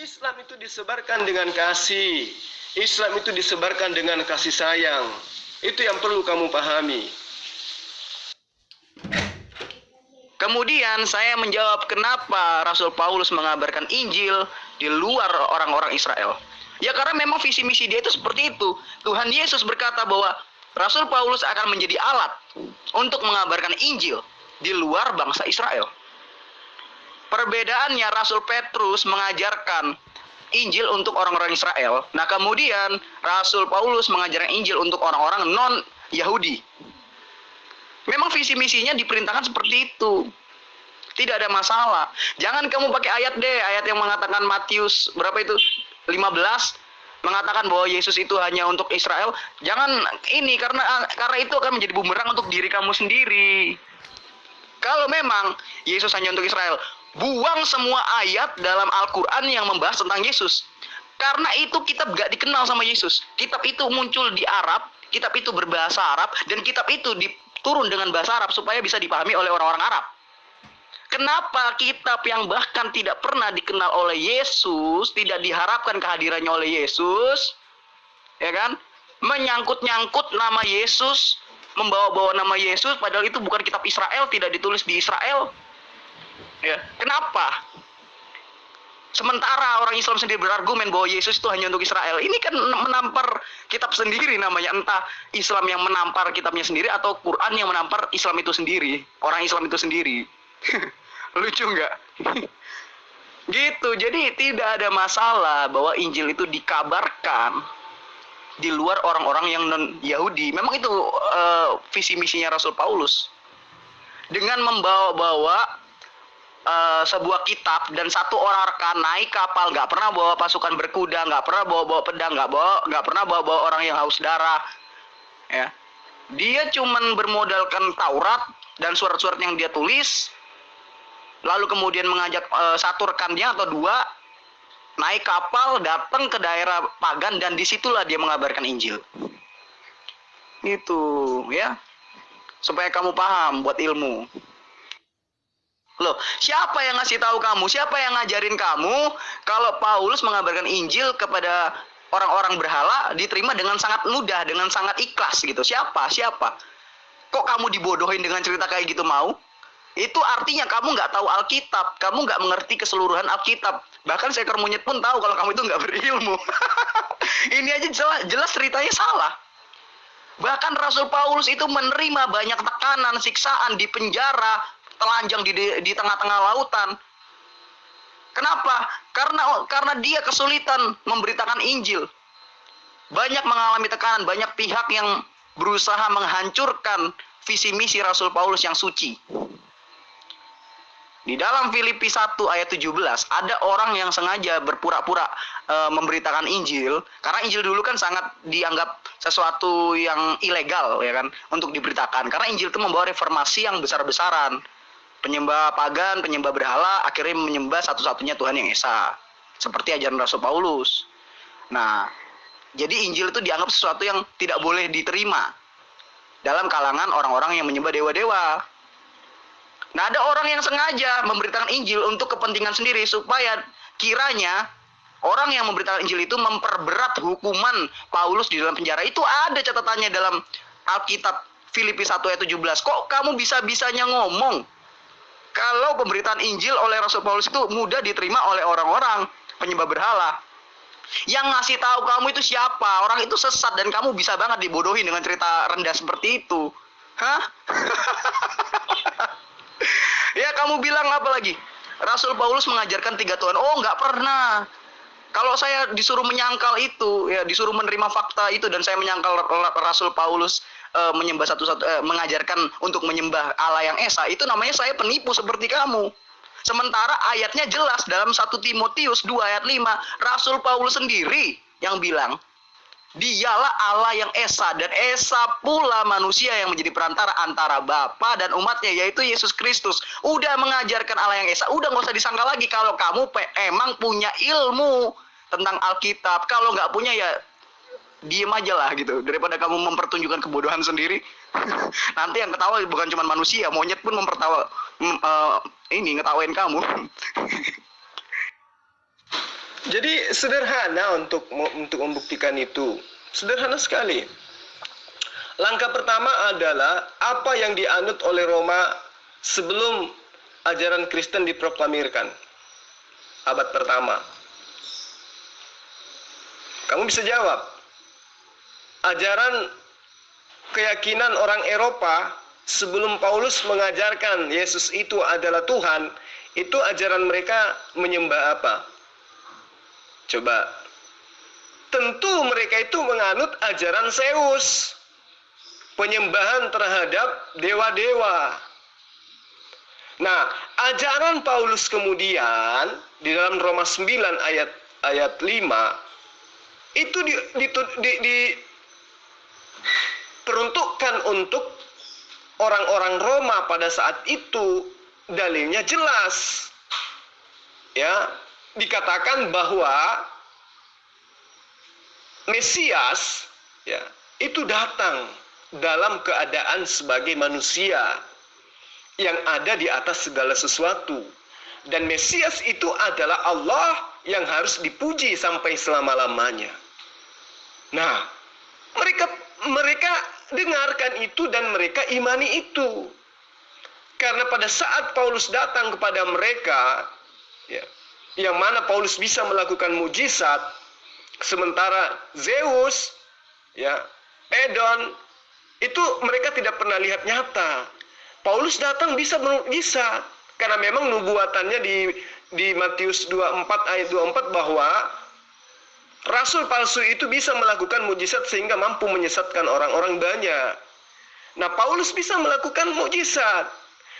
Islam itu disebarkan dengan kasih. Islam itu disebarkan dengan kasih sayang. Itu yang perlu kamu pahami. Kemudian saya menjawab kenapa Rasul Paulus mengabarkan Injil di luar orang-orang Israel. Ya karena memang visi misi dia itu seperti itu. Tuhan Yesus berkata bahwa Rasul Paulus akan menjadi alat untuk mengabarkan Injil di luar bangsa Israel. Perbedaannya Rasul Petrus mengajarkan Injil untuk orang-orang Israel. Nah kemudian Rasul Paulus mengajarkan Injil untuk orang-orang non-Yahudi. Memang visi misinya diperintahkan seperti itu. Tidak ada masalah. Jangan kamu pakai ayat deh, ayat yang mengatakan Matius berapa itu? 15 mengatakan bahwa Yesus itu hanya untuk Israel. Jangan ini karena itu akan menjadi bumerang untuk diri kamu sendiri. Kalau memang Yesus hanya untuk Israel, buang semua ayat dalam Al-Qur'an yang membahas tentang Yesus. Karena itu kitab gak dikenal sama Yesus. Kitab itu muncul di Arab, kitab itu berbahasa Arab, dan kitab itu turun dengan bahasa Arab supaya bisa dipahami oleh orang-orang Arab. Kenapa kitab yang bahkan tidak pernah dikenal oleh Yesus, tidak diharapkan kehadirannya oleh Yesus, ya kan, menyangkut-nyangkut nama Yesus, membawa-bawa nama Yesus, padahal itu bukan kitab Israel, tidak ditulis di Israel. Ya, kenapa? Sementara orang Islam sendiri berargumen bahwa Yesus itu hanya untuk Israel. Ini kan menampar kitab sendiri namanya. Entah Islam yang menampar kitabnya sendiri atau Quran yang menampar Islam itu sendiri. Orang Islam itu sendiri. Lucu nggak? Gitu. Jadi tidak ada masalah bahwa Injil itu dikabarkan di luar orang-orang yang non-Yahudi. Memang itu visi misinya Rasul Paulus. Dengan membawa-bawa sebuah kitab dan satu orang rekan naik kapal, nggak pernah bawa pasukan berkuda, nggak pernah bawa pedang, nggak pernah bawa orang yang haus darah, ya. Dia cuman bermodalkan Taurat dan surat-surat yang dia tulis, lalu kemudian mengajak satu rekannya atau dua naik kapal datang ke daerah pagan dan disitulah dia mengabarkan Injil. Itu, ya, supaya kamu paham buat ilmu. Loh, siapa yang ngasih tahu kamu? Siapa yang ngajarin kamu kalau Paulus mengabarkan Injil kepada orang-orang berhala diterima dengan sangat mudah, dengan sangat ikhlas gitu? Siapa? Kok kamu dibodohin dengan cerita kayak gitu mau? Itu artinya kamu nggak tahu Alkitab, kamu nggak mengerti keseluruhan Alkitab. Bahkan seekor monyet pun tahu kalau kamu itu nggak berilmu. Ini aja jelas ceritanya salah. Bahkan Rasul Paulus itu menerima banyak tekanan, siksaan, di penjara, telanjang di tengah-tengah lautan. Kenapa? Karena dia kesulitan memberitakan Injil. Banyak mengalami tekanan, banyak pihak yang berusaha menghancurkan visi misi Rasul Paulus yang suci. Di dalam Filipi 1 ayat 17 ada orang yang sengaja berpura-pura memberitakan Injil, karena Injil dulu kan sangat dianggap sesuatu yang ilegal, ya kan, untuk diberitakan. Karena Injil itu membawa reformasi yang besar-besaran. Penyembah pagan, penyembah berhala, akhirnya menyembah satu-satunya Tuhan yang Esa. Seperti ajaran Rasul Paulus. Nah, jadi Injil itu dianggap sesuatu yang tidak boleh diterima dalam kalangan orang-orang yang menyembah dewa-dewa. Nah, ada orang yang sengaja memberitakan Injil untuk kepentingan sendiri, supaya kiranya orang yang memberitakan Injil itu memperberat hukuman Paulus di dalam penjara. Itu ada catatannya dalam Alkitab Filipi 1 ayat 17. Kok kamu bisa-bisanya ngomong kalau pemberitaan Injil oleh Rasul Paulus itu mudah diterima oleh orang-orang penyembah berhala? Yang ngasih tahu kamu itu siapa? Orang itu sesat dan kamu bisa banget dibodohin dengan cerita rendah seperti itu. Hah? Ya, kamu bilang apa lagi? Rasul Paulus mengajarkan 3 Tuhan. Oh, nggak pernah. Kalau saya disuruh menyangkal itu, ya disuruh menerima fakta itu, dan saya menyangkal Rasul Paulus menyembah mengajarkan untuk menyembah Allah yang Esa, itu namanya saya penipu seperti kamu. Sementara ayatnya jelas dalam 1 Timotius 2 ayat 5, Rasul Paulus sendiri yang bilang, Dialah Allah yang Esa, dan Esa pula manusia yang menjadi perantara antara Bapa dan umatnya, yaitu Yesus Kristus. Udah mengajarkan Allah yang Esa, udah nggak usah disangka lagi kalau kamu emang punya ilmu tentang Alkitab. Kalau nggak punya ya diem aja lah gitu, daripada kamu mempertunjukkan kebodohan sendiri. Nanti yang ketawa bukan cuma manusia, monyet pun ngetawain kamu. Jadi sederhana untuk membuktikan itu. Sederhana sekali. Langkah pertama adalah apa yang dianut oleh Roma sebelum ajaran Kristen diproklamirkan. Abad pertama. Kamu bisa jawab. Ajaran keyakinan orang Eropa sebelum Paulus mengajarkan Yesus itu adalah Tuhan, itu ajaran mereka menyembah apa? Coba. Tentu mereka itu menganut ajaran Zeus. Penyembahan terhadap dewa-dewa. Nah, ajaran Paulus kemudian di dalam Roma 9 ayat 5 itu diperuntukkan untuk orang-orang Roma pada saat itu. Dalilnya jelas. Ya, dikatakan bahwa Mesias ya, itu datang dalam keadaan sebagai manusia yang ada di atas segala sesuatu. Dan Mesias itu adalah Allah yang harus dipuji sampai selama-lamanya. Nah, mereka dengarkan itu dan mereka imani itu. Karena pada saat Paulus datang kepada mereka, ya, yang mana Paulus bisa melakukan mujizat, sementara Zeus, ya, Edon, itu mereka tidak pernah lihat nyata. Paulus datang bisa bermujizat karena memang nubuatannya di Matius 24 ayat 24 bahwa rasul palsu itu bisa melakukan mujizat sehingga mampu menyesatkan orang-orang banyak. Nah, Paulus bisa melakukan mujizat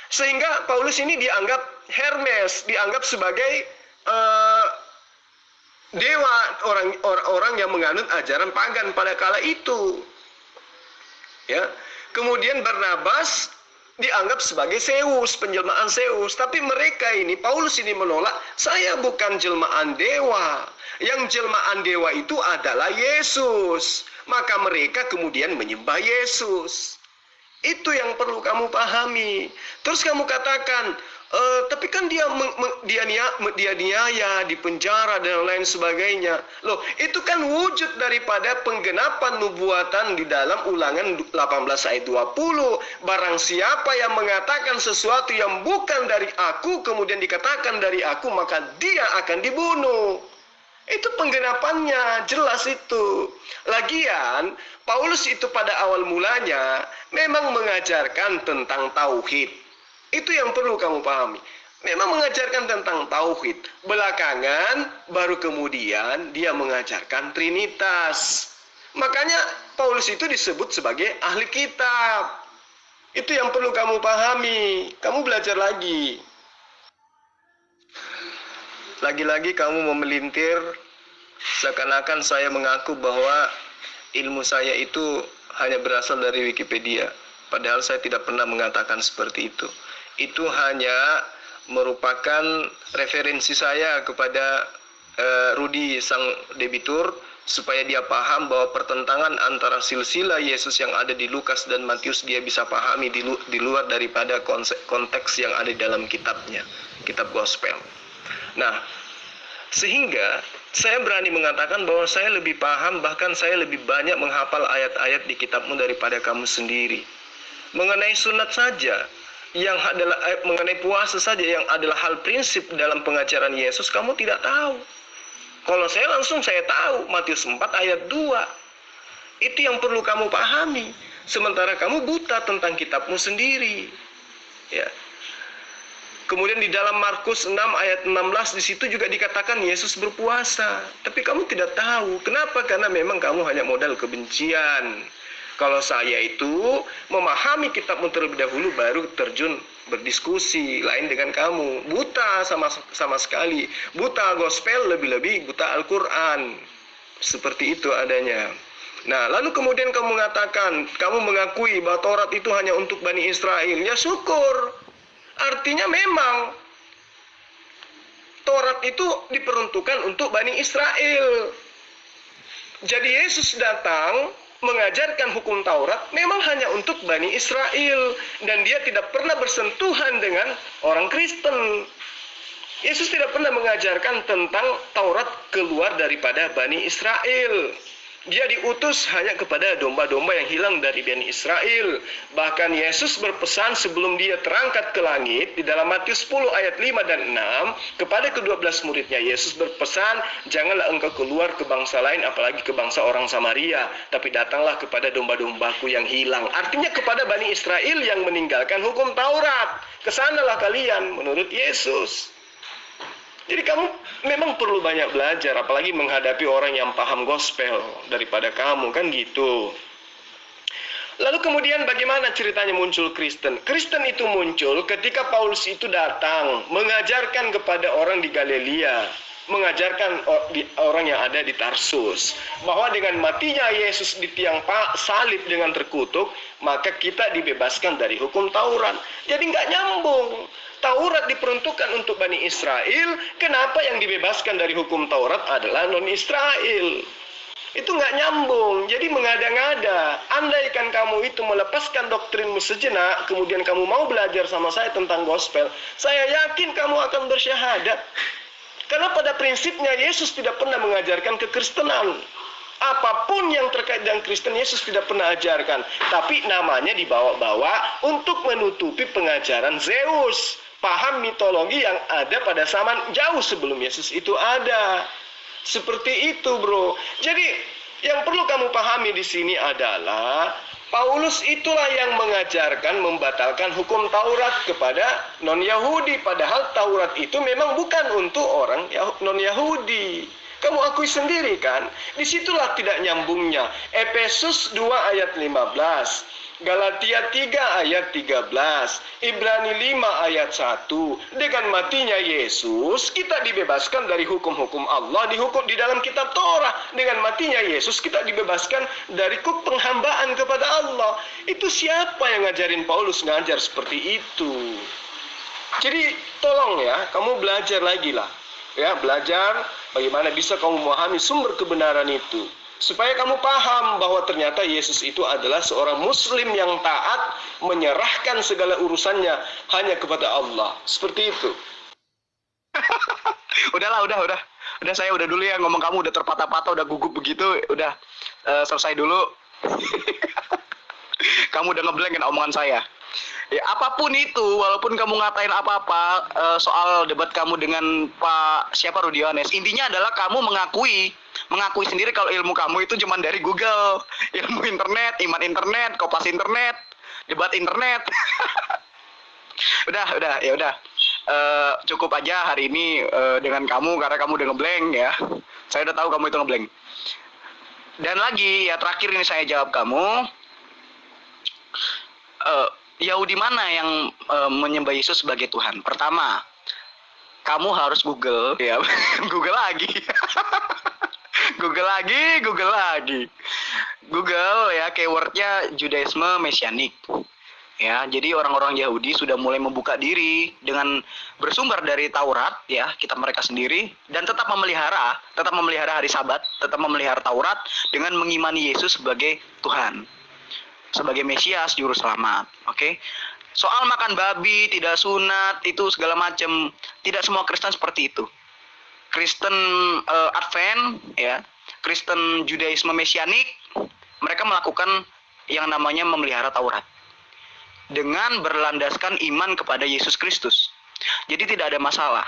sehingga Paulus ini dianggap Hermes, dianggap sebagai dewa orang-orang yang menganut ajaran pagan pada kala itu. Ya. Kemudian Barnabas dianggap sebagai Zeus, penjelmaan Zeus. Tapi mereka ini, Paulus ini menolak, saya bukan jelmaan dewa. Yang jelmaan dewa itu adalah Yesus. Maka mereka kemudian menyembah Yesus. Itu yang perlu kamu pahami. Terus kamu katakan, tapi kan dia dianiaya, dipenjara dan lain sebagainya. Loh, itu kan wujud daripada penggenapan nubuatan di dalam Ulangan 18 ayat 20. Barang siapa yang mengatakan sesuatu yang bukan dari aku, kemudian dikatakan dari aku, maka dia akan dibunuh. Itu penggenapannya, jelas itu. Lagian, Paulus itu pada awal mulanya memang mengajarkan tentang tauhid. Itu yang perlu kamu pahami. Memang mengajarkan tentang tauhid. Belakangan baru kemudian dia mengajarkan Trinitas. Makanya Paulus itu disebut sebagai ahli kitab. Itu yang perlu kamu pahami. Kamu belajar lagi. Lagi-lagi kamu memelintir seakan-akan saya mengaku bahwa ilmu saya itu hanya berasal dari Wikipedia. Padahal saya tidak pernah mengatakan seperti itu. Itu hanya merupakan referensi saya kepada Rudi sang debitur supaya dia paham bahwa pertentangan antara silsilah Yesus yang ada di Lukas dan Matius dia bisa pahami di luar daripada konteks yang ada di dalam kitabnya, kitab gospel. Nah, sehingga saya berani mengatakan bahwa saya lebih paham, bahkan saya lebih banyak menghafal ayat-ayat di kitabmu daripada kamu sendiri. Mengenai sunat saja, yang adalah mengenai puasa saja yang adalah hal prinsip dalam pengajaran Yesus, kamu tidak tahu. Kalau saya langsung saya tahu, Matius 4 ayat 2. Itu yang perlu kamu pahami. Sementara kamu buta tentang kitabmu sendiri. Ya. Kemudian di dalam Markus 6 ayat 16 di situ juga dikatakan Yesus berpuasa. Tapi kamu tidak tahu. Kenapa? Karena memang kamu hanya modal kebencian. Kalau saya itu memahami kitabmu terlebih dahulu baru terjun berdiskusi, lain dengan kamu. Buta sama sekali. Buta gospel, lebih-lebih buta Al-Quran. Seperti itu adanya. Nah, lalu kemudian kamu mengatakan, kamu mengakui bahwa Taurat itu hanya untuk Bani Israel. Ya syukur. Artinya memang Taurat itu diperuntukkan untuk Bani Israel. Jadi Yesus datang mengajarkan hukum Taurat memang hanya untuk Bani Israel. Dan dia tidak pernah bersentuhan dengan orang Kristen. Yesus tidak pernah mengajarkan tentang Taurat keluar daripada Bani Israel. Dia diutus hanya kepada domba-domba yang hilang dari Bani Israel. Bahkan Yesus berpesan sebelum dia terangkat ke langit, di dalam Matius 10 ayat 5 dan 6, kepada ke-12 muridnya, Yesus berpesan, janganlah engkau keluar ke bangsa lain, apalagi ke bangsa orang Samaria, tapi datanglah kepada domba-dombaku yang hilang. Artinya kepada Bani Israel yang meninggalkan hukum Taurat. Kesanalah kalian, menurut Yesus. Jadi kamu memang perlu banyak belajar, apalagi menghadapi orang yang paham gospel daripada kamu, kan gitu. Lalu kemudian bagaimana ceritanya muncul Kristen? Kristen itu muncul ketika Paulus itu datang mengajarkan kepada orang di Galilea, mengajarkan orang yang ada di Tarsus, bahwa dengan matinya Yesus di tiang salib dengan terkutuk, maka kita dibebaskan dari hukum Taurat. Jadi nggak nyambung. Taurat diperuntukkan untuk Bani Israel, kenapa yang dibebaskan dari hukum Taurat adalah non-Israel? Itu nggak nyambung, jadi mengada-ngada. Andaikan kamu itu melepaskan doktrinmu sejenak, kemudian kamu mau belajar sama saya tentang gospel, saya yakin kamu akan bersyahadat. Karena pada prinsipnya Yesus tidak pernah mengajarkan kekristenan. Apapun yang terkait dengan Kristen, Yesus tidak pernah ajarkan. Tapi namanya dibawa-bawa untuk menutupi pengajaran Zeus. Paham mitologi yang ada pada zaman jauh sebelum Yesus itu ada. Seperti itu, bro. Jadi, yang perlu kamu pahami di sini adalah Paulus itulah yang mengajarkan membatalkan hukum Taurat kepada non-Yahudi. Padahal Taurat itu memang bukan untuk orang non-Yahudi. Kamu akui sendiri kan? Disitulah tidak nyambungnya. Efesus 2 ayat 15. Galatia 3 ayat 13, Ibrani 5 ayat 1. Dengan matinya Yesus, kita dibebaskan dari hukum-hukum Allah dihukum di dalam kitab Torah. Dengan matinya Yesus, kita dibebaskan dari penghambaan kepada Allah. Itu siapa yang ngajarin Paulus ngajar seperti itu? Jadi tolong ya, kamu belajar lagi lah. Ya, belajar bagaimana bisa kamu memahami sumber kebenaran itu. Supaya kamu paham bahwa ternyata Yesus itu adalah seorang muslim yang taat, menyerahkan segala urusannya hanya kepada Allah. Seperti itu. Udahlah, udah. Udah saya udah dulu ya ngomong, kamu udah terpatah-patah, udah gugup begitu, udah selesai dulu. Kamu udah ngeblankin omongan saya. Ya, apapun itu, walaupun kamu ngatain apa-apa soal debat kamu dengan Pak siapa Rudiones, intinya adalah kamu mengakui sendiri kalau ilmu kamu itu cuma dari Google, ilmu internet, iman internet, kopas internet, debat internet. udah. Cukup aja hari ini dengan kamu karena kamu udah ngeblank ya. Saya udah tahu kamu itu ngeblank. Dan lagi ya, terakhir ini saya jawab kamu. Yahudi mana yang menyembah Yesus sebagai Tuhan? Pertama, kamu harus Google ya. Google lagi. Google ya, keywordnya Judaisme Mesianik. Ya, jadi orang-orang Yahudi sudah mulai membuka diri dengan bersumber dari Taurat ya, kitab mereka sendiri, dan tetap memelihara hari Sabat, tetap memelihara Taurat dengan mengimani Yesus sebagai Tuhan, sebagai Mesias juru selamat. Oke. Soal makan babi, tidak sunat, itu segala macam, tidak semua Kristen seperti itu. Kristen Advent ya, Kristen Judaisme Mesianik, mereka melakukan yang namanya memelihara Taurat dengan berlandaskan iman kepada Yesus Kristus. Jadi tidak ada masalah.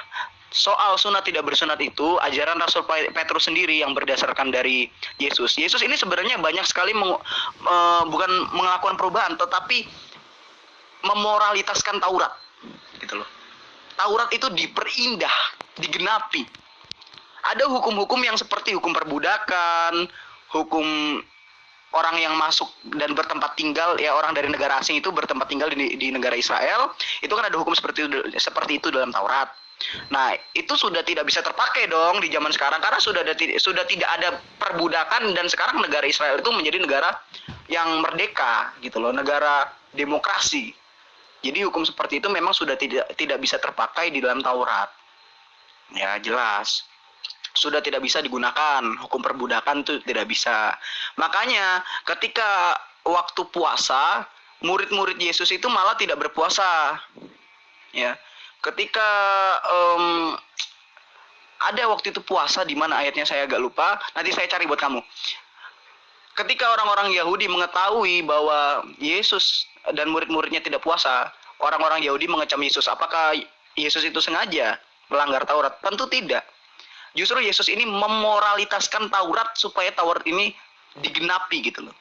Soal sunat tidak bersunat itu ajaran Rasul Petrus sendiri yang berdasarkan dari Yesus. Yesus ini sebenarnya banyak sekali bukan melakukan perubahan, tetapi memoralitaskan Taurat, gitu loh. Taurat itu diperindah, digenapi. Ada hukum-hukum yang seperti hukum perbudakan, hukum orang yang masuk dan bertempat tinggal, ya orang dari negara asing itu bertempat tinggal di negara Israel, itu kan ada hukum seperti itu dalam Taurat. Nah, itu sudah tidak bisa terpakai dong di zaman sekarang karena sudah tidak ada perbudakan, dan sekarang negara Israel itu menjadi negara yang merdeka gitu loh, negara demokrasi. Jadi hukum seperti itu memang sudah tidak bisa terpakai di dalam Taurat. Ya, jelas. Sudah tidak bisa digunakan, hukum perbudakan itu tidak bisa. Makanya ketika waktu puasa, murid-murid Yesus itu malah tidak berpuasa. Ya. ketika ada waktu itu puasa, di mana ayatnya saya agak lupa, nanti saya cari buat kamu. Ketika orang-orang Yahudi mengetahui bahwa Yesus dan murid-muridnya tidak puasa, orang-orang Yahudi mengecam Yesus. Apakah Yesus itu sengaja melanggar Taurat? Tentu tidak. Justru Yesus ini memoralitaskan Taurat supaya Taurat ini digenapi gitu loh.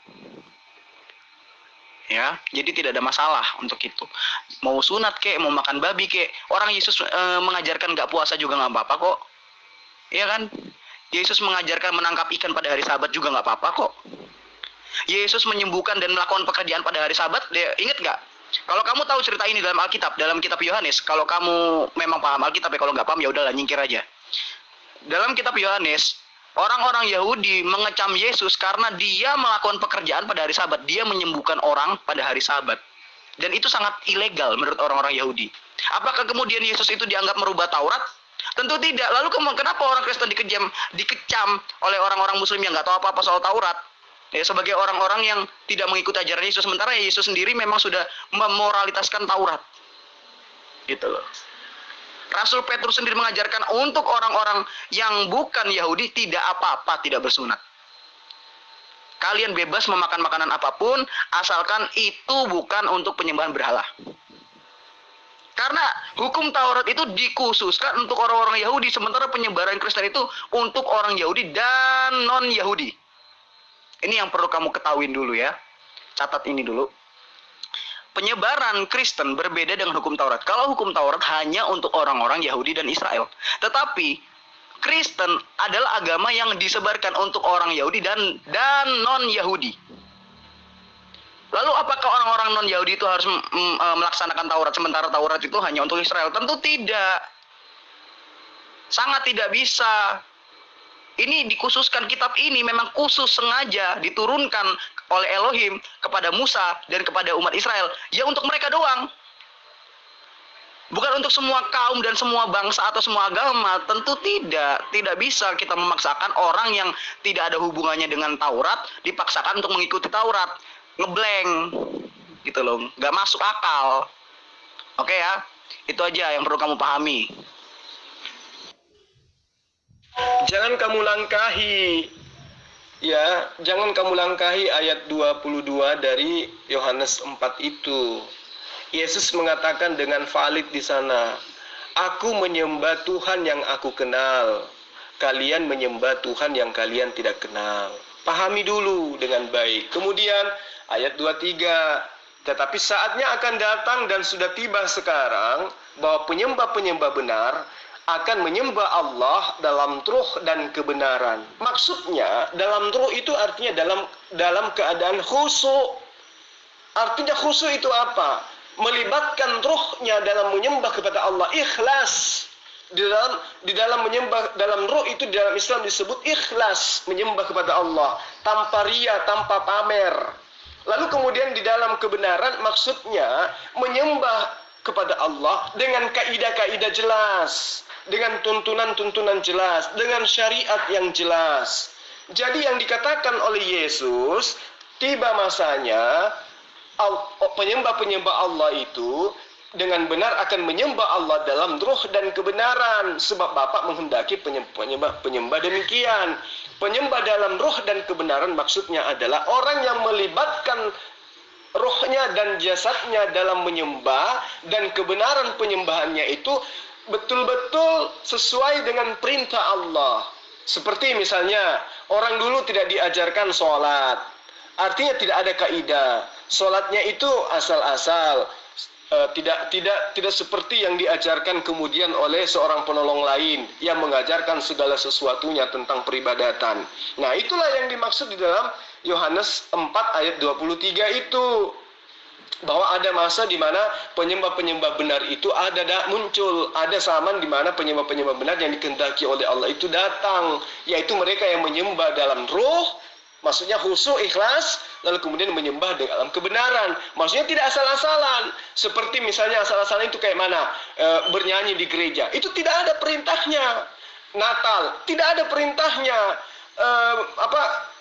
Ya, jadi tidak ada masalah untuk itu. Mau sunat kek, mau makan babi kek, orang Yesus mengajarkan nggak puasa juga nggak apa-apa kok. Iya kan? Yesus mengajarkan menangkap ikan pada hari Sabat juga nggak apa-apa kok. Yesus menyembuhkan dan melakukan pekerjaan pada hari Sabat. Ingat nggak? Kalau kamu tahu cerita ini dalam Alkitab, dalam kitab Yohanes, kalau kamu memang paham Alkitab ya, kalau nggak paham ya udahlah nyingkir aja. Dalam kitab Yohanes, orang-orang Yahudi mengecam Yesus karena dia melakukan pekerjaan pada hari Sabat. Dia menyembuhkan orang pada hari Sabat. Dan itu sangat ilegal menurut orang-orang Yahudi. Apakah kemudian Yesus itu dianggap merubah Taurat? Tentu tidak. Lalu kenapa orang Kristen dikecam oleh orang-orang Muslim yang nggak tahu apa-apa soal Taurat? Ya, sebagai orang-orang yang tidak mengikuti ajaran Yesus. Sementara Yesus sendiri memang sudah memoralitaskan Taurat. Gitu loh. Rasul Petrus sendiri mengajarkan untuk orang-orang yang bukan Yahudi tidak apa-apa tidak bersunat. Kalian bebas memakan makanan apapun asalkan itu bukan untuk penyembahan berhala. Karena hukum Taurat itu dikhususkan untuk orang-orang Yahudi, sementara penyebaran Kristen itu untuk orang Yahudi dan non-Yahudi. Ini yang perlu kamu ketahuin dulu ya. Catat ini dulu. Penyebaran Kristen berbeda dengan hukum Taurat. Kalau hukum Taurat hanya untuk orang-orang Yahudi dan Israel. Tetapi Kristen adalah agama yang disebarkan untuk orang Yahudi dan non-Yahudi. Lalu apakah orang-orang non-Yahudi itu harus melaksanakan Taurat sementara Taurat itu hanya untuk Israel? Tentu tidak. Sangat tidak bisa. Ini dikhususkan, kitab ini memang khusus sengaja diturunkan oleh Elohim kepada Musa dan kepada umat Israel. Ya untuk mereka doang. Bukan untuk semua kaum dan semua bangsa atau semua agama. Tentu tidak. Tidak bisa kita memaksakan orang yang tidak ada hubungannya dengan Taurat dipaksakan untuk mengikuti Taurat. Ngeblank. Gitu loh. Gak masuk akal. Oke ya. Itu aja yang perlu kamu pahami. Jangan kamu langkahi, ya, jangan kamu langkahi ayat 22 dari Yohanes 4 itu. Yesus mengatakan dengan valid di sana, aku menyembah Tuhan yang aku kenal, kalian menyembah Tuhan yang kalian tidak kenal. Pahami dulu dengan baik. Kemudian ayat 23, tetapi saatnya akan datang dan sudah tiba sekarang bahwa penyembah-penyembah benar akan menyembah Allah dalam ruh dan kebenaran. Maksudnya dalam ruh itu artinya dalam keadaan khusyuk. Artinya khusyuk itu apa? Melibatkan ruhnya dalam menyembah kepada Allah, ikhlas. Di dalam menyembah, dalam ruh itu di dalam Islam disebut ikhlas, menyembah kepada Allah tanpa ria, tanpa pamer. Lalu kemudian di dalam kebenaran maksudnya menyembah kepada Allah dengan kaidah-kaidah jelas, dengan tuntunan-tuntunan jelas, dengan syariat yang jelas. Jadi yang dikatakan oleh Yesus, tiba masanya penyembah-penyembah Allah itu dengan benar akan menyembah Allah dalam ruh dan kebenaran, sebab Bapa menghendaki penyembah demikian. Penyembah dalam ruh dan kebenaran maksudnya adalah orang yang melibatkan rohnya dan jasadnya dalam menyembah, dan kebenaran penyembahannya itu betul-betul sesuai dengan perintah Allah. Seperti misalnya orang dulu tidak diajarkan sholat, artinya tidak ada kaidah. Sholatnya itu asal-asal, tidak seperti yang diajarkan kemudian oleh seorang penolong lain yang mengajarkan segala sesuatunya tentang peribadatan. Nah, itulah yang dimaksud di dalam Yohanes 4 ayat 23 itu, bahwa ada masa di mana penyembah-penyembah benar itu muncul, ada zaman di mana penyembah-penyembah benar yang dikehendaki oleh Allah itu datang, yaitu mereka yang menyembah dalam ruh, maksudnya khusyuk, ikhlas, lalu kemudian menyembah dalam kebenaran. Maksudnya tidak asal-asalan. Seperti misalnya asal-asalan itu kayak mana? Bernyanyi di gereja. Itu tidak ada perintahnya. Natal, tidak ada perintahnya.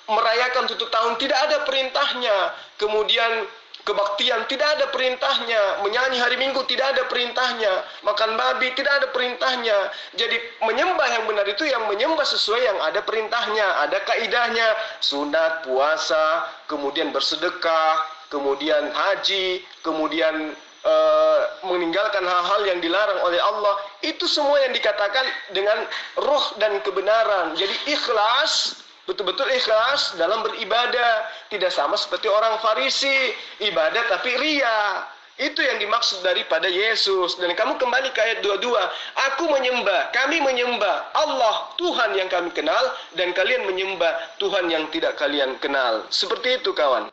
Merayakan tutup tahun, tidak ada perintahnya. Kemudian Kebaktian tidak ada perintahnya, menyanyi hari Minggu tidak ada perintahnya, makan babi tidak ada perintahnya. Jadi menyembah yang benar itu yang menyembah sesuai yang ada perintahnya, ada kaidahnya, sunat, puasa, kemudian bersedekah, kemudian haji, kemudian meninggalkan hal-hal yang dilarang oleh Allah. Itu semua yang dikatakan dengan roh dan kebenaran. Jadi ikhlas, betul-betul ikhlas dalam beribadah. Tidak sama seperti orang Farisi, ibadah tapi ria. Itu yang dimaksud daripada Yesus. Dan kamu kembali ke ayat 22. Aku menyembah, kami menyembah Allah, Tuhan yang kami kenal, dan kalian menyembah Tuhan yang tidak kalian kenal. Seperti itu, kawan.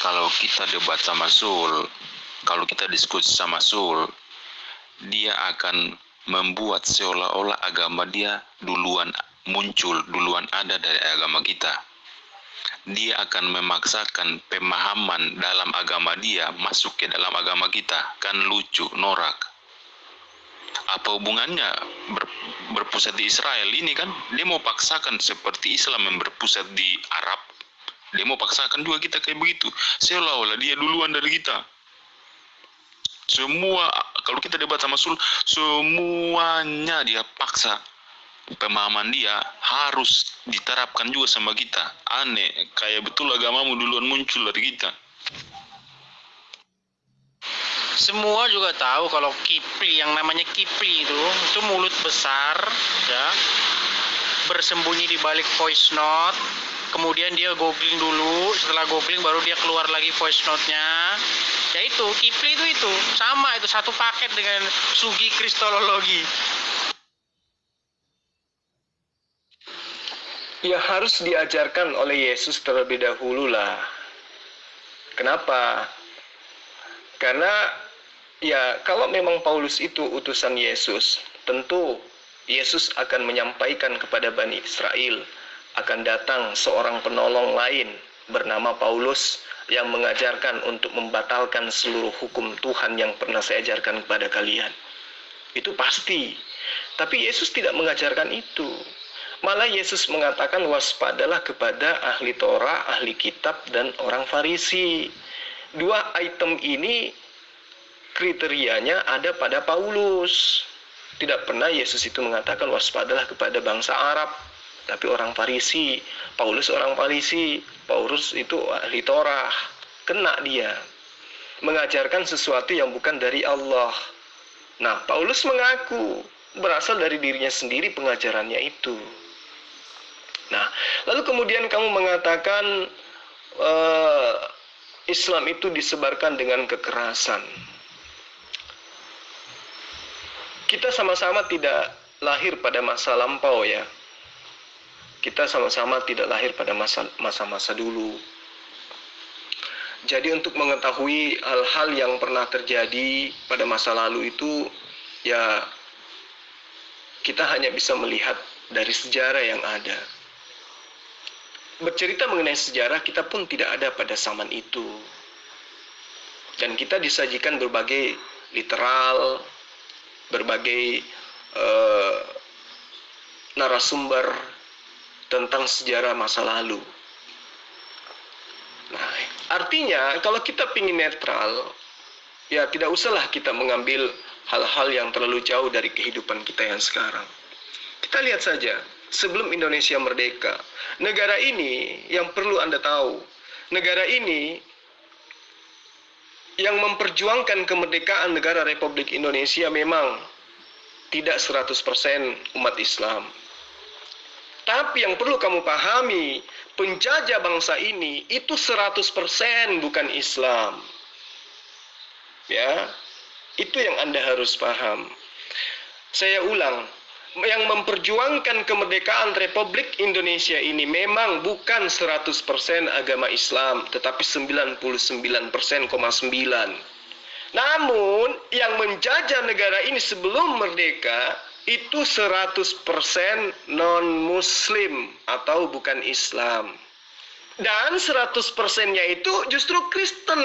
Kalau kita debat sama Sul, kalau kita diskusi sama Sul, dia akan membuat seolah-olah agama dia duluan muncul, duluan ada dari agama kita. Dia akan memaksakan pemahaman dalam agama dia masuk ke dalam agama kita. Kan lucu, norak. Apa hubungannya berpusat di Israel ini kan? Dia mau paksakan seperti Islam yang berpusat di Arab. Dia mau paksakan juga kita kayak begitu. Seolah-olah dia duluan dari kita. Semua, kalau kita debat sama Sul, semuanya dia paksa. Pemahaman dia harus diterapkan juga sama kita. Aneh, kayak betul agamamu duluan muncul dari kita. Semua juga tahu kalau Kipli, yang namanya Kipli itu mulut besar, ya, bersembunyi di balik voice note. Kemudian dia googling dulu, setelah googling baru dia keluar lagi voice note-nya. Ya itu, Kipli itu sama, itu satu paket dengan Sugi Kristologi. Ya harus diajarkan oleh Yesus terlebih dahulu lah. Kenapa? Karena ya kalau memang Paulus itu utusan Yesus, tentu Yesus akan menyampaikan kepada Bani Israel, akan datang seorang penolong lain bernama Paulus yang mengajarkan untuk membatalkan seluruh hukum Tuhan yang pernah saya ajarkan kepada kalian. Itu pasti. Tapi Yesus tidak mengajarkan itu. Malah Yesus mengatakan waspadalah kepada ahli Torah, ahli kitab, dan orang Farisi. Dua item ini kriterianya ada pada Paulus. Tidak pernah Yesus itu mengatakan waspadalah kepada bangsa Arab, tapi orang Farisi. Paulus orang Farisi. Paulus itu ahli Torah. Kena dia mengajarkan sesuatu yang bukan dari Allah. Nah, Paulus mengaku berasal dari dirinya sendiri pengajarannya itu. Nah, lalu kemudian kamu mengatakan Islam itu disebarkan dengan kekerasan. Kita sama-sama tidak lahir pada masa lampau ya. Kita sama-sama tidak lahir pada masa-masa dulu. Jadi untuk mengetahui hal-hal yang pernah terjadi pada masa lalu itu, ya kita hanya bisa melihat dari sejarah yang ada. Bercerita mengenai sejarah, kita pun tidak ada pada zaman itu. Dan kita disajikan berbagai literal, berbagai narasumber tentang sejarah masa lalu. Nah, artinya kalau kita ingin netral, ya tidak usahlah kita mengambil hal-hal yang terlalu jauh dari kehidupan kita yang sekarang. Kita lihat saja, sebelum Indonesia merdeka, negara ini yang perlu Anda tahu, negara ini yang memperjuangkan kemerdekaan negara Republik Indonesia memang tidak 100% umat Islam. Tapi yang perlu kamu pahami, penjajah bangsa ini itu 100% bukan Islam. Ya, itu yang Anda harus paham. Saya ulang, yang memperjuangkan kemerdekaan Republik Indonesia ini memang bukan 100% agama Islam, tetapi 99,9%. Namun, yang menjajah negara ini sebelum merdeka, itu 100% non-Muslim atau bukan Islam. Dan 100%-nya itu justru Kristen.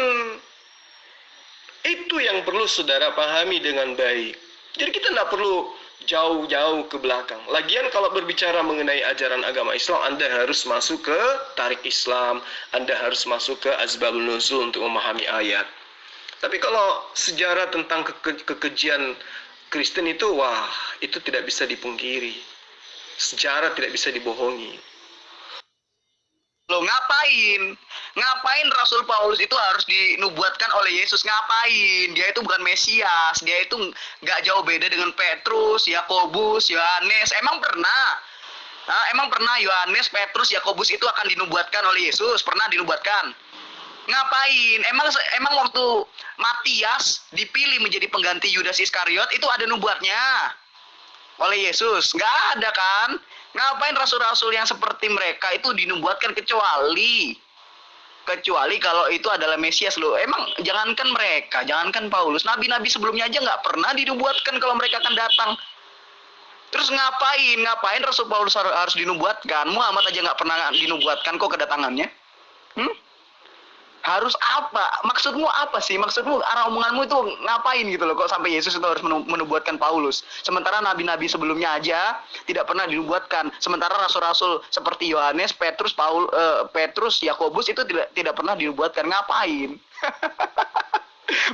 Itu yang perlu saudara pahami dengan baik. Jadi kita tidak perlu jauh-jauh ke belakang. Lagian kalau berbicara mengenai ajaran agama Islam, Anda harus masuk ke Tarik Islam, Anda harus masuk ke Asbabun Nuzul untuk memahami ayat. Tapi kalau sejarah tentang kekejian Kristen itu, wah, itu tidak bisa dipungkiri. Sejarah tidak bisa dibohongi. Loh, ngapain? Ngapain Rasul Paulus itu harus dinubuatkan oleh Yesus? Ngapain? Dia itu bukan Mesias. Dia itu nggak jauh beda dengan Petrus, Yakobus, Yohanes. Emang pernah? Emang pernah Yohanes, Petrus, Yakobus itu akan dinubuatkan oleh Yesus? Pernah dinubuatkan? Ngapain? Emang waktu Matias dipilih menjadi pengganti Yudas Iskariot itu ada nubuatnya oleh Yesus? Nggak ada kan? Ngapain rasul-rasul yang seperti mereka itu dinubuatkan, kecuali kalau itu adalah Mesias loh. Emang jangankan mereka, jangankan Paulus, nabi-nabi sebelumnya aja nggak pernah dinubuatkan kalau mereka akan datang. Terus ngapain Rasul Paulus harus dinubuatkan? Muhammad aja nggak pernah dinubuatkan kok kedatangannya. Harus apa? Maksudmu apa sih? Maksudmu, arah omonganmu itu ngapain gitu loh? Kok sampai Yesus itu harus menubuatkan Paulus? Sementara nabi-nabi sebelumnya aja tidak pernah dinubuatkan. Sementara rasul-rasul seperti Yohanes, Petrus, Yakobus itu tidak pernah dinubuatkan. Ngapain?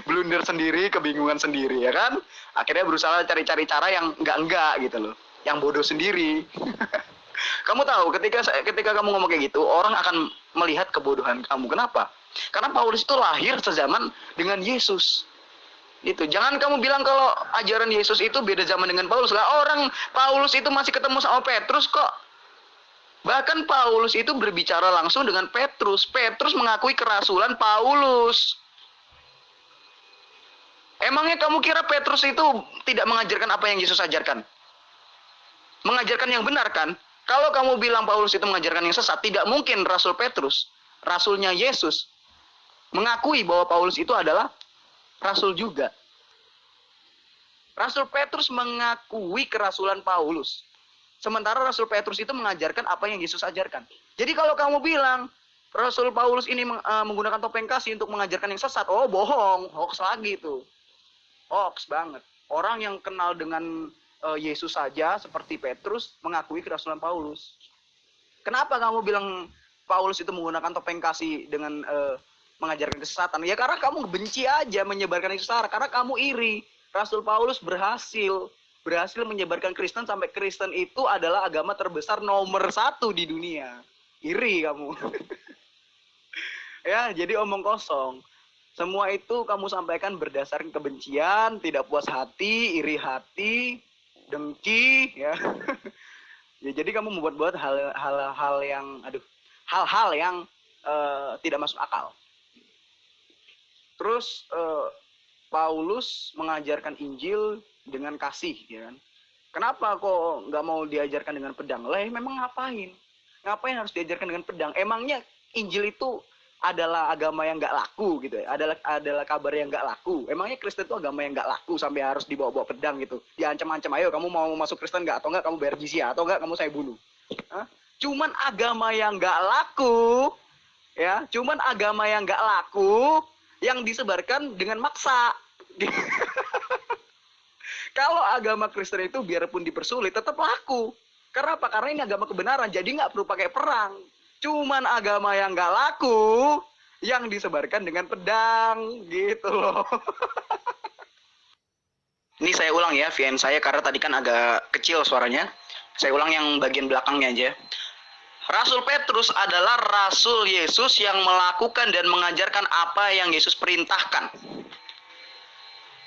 Blunder sendiri, kebingungan sendiri, ya kan? Akhirnya berusaha cari-cari cara yang enggak gitu loh. Yang bodoh sendiri. Kamu tahu, ketika kamu ngomong kayak gitu, orang akan melihat kebodohan kamu. Kenapa? Karena Paulus itu lahir sezaman dengan Yesus. Itu. Jangan kamu bilang kalau ajaran Yesus itu beda zaman dengan Paulus. Lah, orang Paulus itu masih ketemu sama Petrus kok. Bahkan Paulus itu berbicara langsung dengan Petrus. Petrus mengakui kerasulan Paulus. Emangnya kamu kira Petrus itu tidak mengajarkan apa yang Yesus ajarkan? Mengajarkan yang benar kan? Kalau kamu bilang Paulus itu mengajarkan yang sesat, tidak mungkin Rasul Petrus, rasulnya Yesus, mengakui bahwa Paulus itu adalah rasul juga. Rasul Petrus mengakui kerasulan Paulus. Sementara Rasul Petrus itu mengajarkan apa yang Yesus ajarkan. Jadi kalau kamu bilang Rasul Paulus ini menggunakan topeng kasih untuk mengajarkan yang sesat, oh bohong, hoax lagi itu. Hoax banget. Orang yang kenal dengan Yesus saja seperti Petrus mengakui kerasulan Paulus. Kenapa kamu bilang Paulus itu menggunakan topeng kasih dengan mengajarkan kesesatan? Ya karena kamu benci aja menyebarkan itu sesat, karena kamu iri. Rasul Paulus berhasil menyebarkan Kristen sampai Kristen itu adalah agama terbesar nomor 1 di dunia. Iri kamu. Ya, jadi omong kosong. Semua itu kamu sampaikan berdasarkan kebencian, tidak puas hati, iri hati, dengki, ya. Ya, jadi kamu membuat hal-hal yang tidak masuk akal. Terus Paulus mengajarkan Injil dengan kasih, ya kan? Kenapa kok nggak mau diajarkan dengan pedang? Lah, memang ngapain? Ngapain harus diajarkan dengan pedang? Emangnya Injil itu adalah agama yang nggak laku gitu ya? Adalah kabar yang nggak laku. Emangnya Kristen itu agama yang nggak laku sampai harus dibawa-bawa pedang gitu? Diancam-ancam, ayo kamu mau masuk Kristen nggak? Atau nggak kamu bayar jizya? Atau nggak kamu saya bunuh? Hah? Cuman agama yang nggak laku, ya, cuman agama yang nggak laku yang disebarkan dengan maksa. Kalau agama Kristen itu biarpun dipersulit tetap laku. Karena apa? Karena ini agama kebenaran, jadi nggak perlu pakai perang. Cuman agama yang nggak laku yang disebarkan dengan pedang, gitu loh. Ini saya ulang ya VN saya karena tadi kan agak kecil suaranya. Saya ulang yang bagian belakangnya aja. Rasul Petrus adalah Rasul Yesus yang melakukan dan mengajarkan apa yang Yesus perintahkan.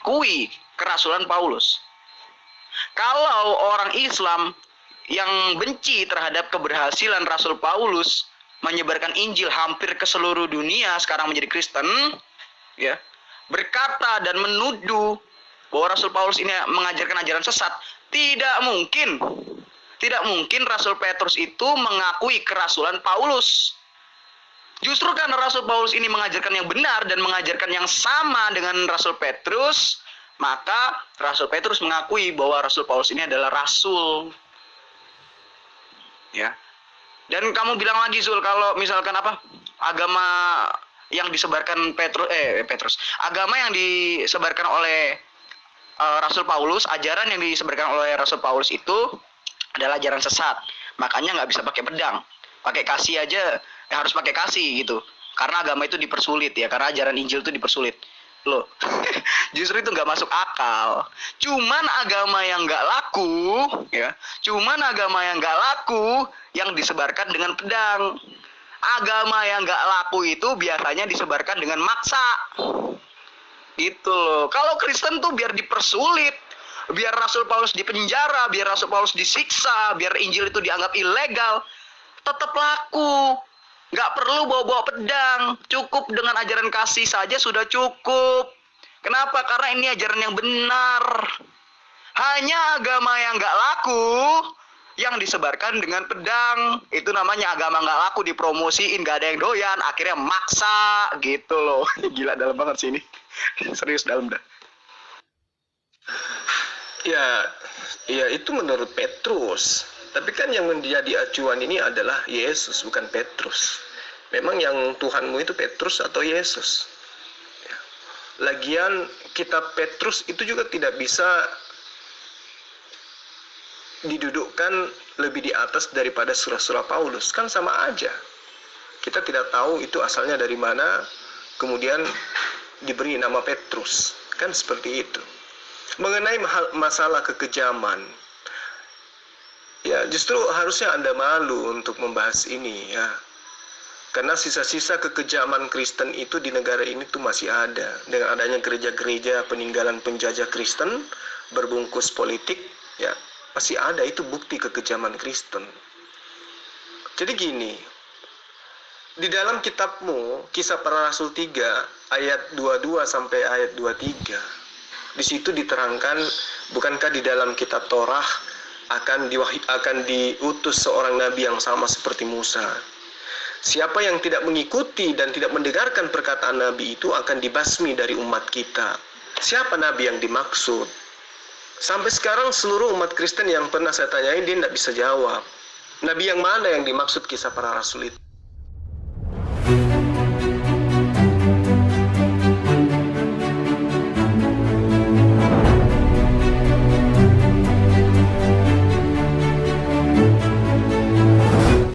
Kui kerasulan Paulus. Kalau orang Islam yang benci terhadap keberhasilan Rasul Paulus menyebarkan Injil hampir ke seluruh dunia sekarang menjadi Kristen, ya, berkata dan menuduh bahwa Rasul Paulus ini mengajarkan ajaran sesat, tidak mungkin Rasul Petrus itu mengakui kerasulan Paulus. Justru karena Rasul Paulus ini mengajarkan yang benar dan mengajarkan yang sama dengan Rasul Petrus, maka Rasul Petrus mengakui bahwa Rasul Paulus ini adalah rasul. Ya. Dan kamu bilang lagi Zul, kalau misalkan apa? Agama yang disebarkan Petrus, agama yang disebarkan oleh Rasul Paulus, ajaran yang disebarkan oleh Rasul Paulus itu adalah ajaran sesat. Makanya nggak bisa pakai pedang, pakai kasih aja, harus pakai kasih gitu. Karena agama itu dipersulit ya, karena ajaran Injil itu dipersulit. Loh, justru itu nggak masuk akal. Cuman agama yang nggak laku, ya, yang disebarkan dengan pedang. Agama yang nggak laku itu biasanya disebarkan dengan maksa. Gitu loh. Kalau Kristen tuh biar dipersulit, biar Rasul Paulus dipenjara, biar Rasul Paulus disiksa, biar Injil itu dianggap ilegal, tetap laku. Nggak perlu bawa-bawa pedang, cukup dengan ajaran kasih saja sudah cukup. Kenapa? Karena ini ajaran yang benar. Hanya agama yang nggak laku, yang disebarkan dengan pedang, itu namanya agama nggak laku, dipromosiin, nggak ada yang doyan, akhirnya maksa, gitu loh. Gila, dalam banget sih ini. Serius dalam dah. Ya itu menurut Petrus. Tapi kan yang menjadi acuan ini adalah Yesus, bukan Petrus. Memang yang Tuhanmu itu Petrus atau Yesus? Ya. Lagian kitab Petrus itu juga tidak bisa didudukkan lebih di atas daripada surah-surah Paulus. Kan sama aja. Kita tidak tahu itu asalnya dari mana, kemudian diberi nama Petrus. Kan seperti itu. Mengenai masalah kekejaman, ya justru harusnya Anda malu untuk membahas ini ya. Karena sisa-sisa kekejaman Kristen itu di negara ini tuh masih ada. Dengan adanya gereja-gereja peninggalan penjajah Kristen berbungkus politik, ya masih ada, itu bukti kekejaman Kristen. Jadi gini, di dalam kitabmu Kisah Para Rasul 3 ayat 22 sampai ayat 23, di situ diterangkan, bukankah di dalam kitab Torah akan diutus seorang nabi yang sama seperti Musa. Siapa yang tidak mengikuti dan tidak mendengarkan perkataan nabi itu akan dibasmi dari umat kita. Siapa nabi yang dimaksud? Sampai sekarang seluruh umat Kristen yang pernah saya tanyain, dia tidak bisa jawab. Nabi yang mana yang dimaksud Kisah Para Rasul itu?